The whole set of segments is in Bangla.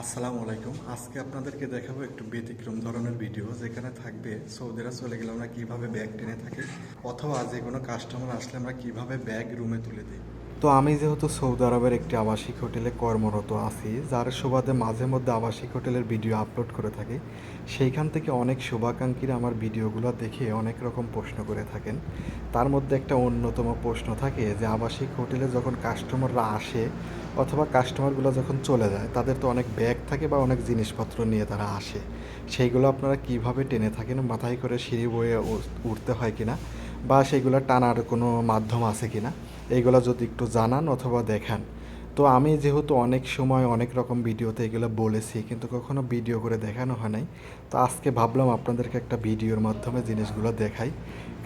আসসালামু আলাইকুম। আজকে আপনাদেরকে দেখাবো একটু ব্যতিক্রম ধরনের ভিডিও, যেখানে থাকবে সৌদিরা চলে গেলে আমরা কীভাবে ব্যাগ টেনে থাকি, অথবা যে কোনো কাস্টমার আসলে আমরা কীভাবে ব্যাগ রুমে তুলে দিই। তো আমি যেহেতু সৌদি আরবের একটি আবাসিক হোটেলে কর্মরত আছি, যার সুবাদে মাঝে মধ্যে আবাসিক হোটেলের ভিডিও আপলোড করে থাকি, সেইখান থেকে অনেক শুভাকাঙ্ক্ষীরা আমার ভিডিওগুলো দেখে অনেক রকম প্রশ্ন করে থাকেন। তার মধ্যে একটা অন্যতম প্রশ্ন থাকে যে আবাসিক হোটেলে যখন কাস্টমাররা আসে অথবা কাস্টমারগুলো যখন চলে যায়, তাদের তো অনেক ব্যাগ থাকে বা অনেক জিনিসপত্র নিয়ে তারা আসে, সেইগুলো আপনারা কিভাবে টেনে থাকেন, মাথায় করে সিঁড়ি বয়ে উঠতে হয় কিনা, বা সেইগুলো টানার কোনো মাধ্যম আছে কিনা, এইগুলো যদি একটু জানান অথবা দেখান। তো আমি যেহেতু অনেক সময় অনেক রকম ভিডিওতে এগুলো বলেছি, কিন্তু কখনো ভিডিও করে দেখানো হয় নাই। তো আজকে ভাবলাম আপনাদেরকে একটা ভিডিওর মাধ্যমে জিনিসগুলো দেখাই,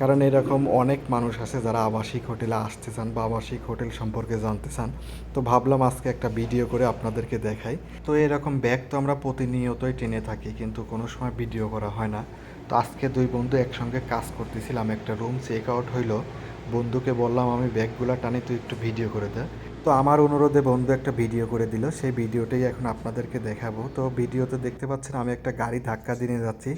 কারণ এরকম অনেক মানুষ আছে যারা আবাসিক হোটেলে আসতে চান বা আবাসিক হোটেল সম্পর্কে জানতে চান। তো ভাবলাম আজকে একটা ভিডিও করে আপনাদেরকে দেখাই। তো এরকম ব্যাগ তো আমরা প্রতিনিয়তই টেনে থাকি, কিন্তু কোনো সময় ভিডিও করা হয় না। তো আজকে দুই বন্ধু একসঙ্গে কাজ করতেছিলাম, একটা রুম চেক আউট হইলো। বন্ধুকে বললাম আমি ব্যাগগুলো টানি, তুই একটু ভিডিও করে দে। তো আমার অনুরোধে বন্ধু একটা ভিডিও করে দিল, সেই ভিডিওটাই এখন আপনাদেরকে দেখাবো। তো ভিডিওতে দেখতে পাচ্ছেন আমি একটা গাড়ি ধাক্কা দিয়ে নিয়ে যাচ্ছি।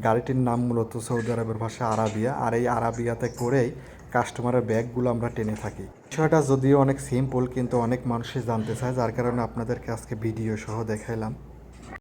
গাড়িটির নাম মূলত সৌদি আরবের ভাষায় আরাবিয়া, আর এই আরাবিয়াতে করেই কাস্টমারের ব্যাগগুলো আমরা টেনে থাকি। বিষয়টা যদিও অনেক সিম্পল, কিন্তু অনেক মানুষই জানতে চায়, যার কারণে আপনাদেরকে আজকে ভিডিও সহ দেখাইলাম।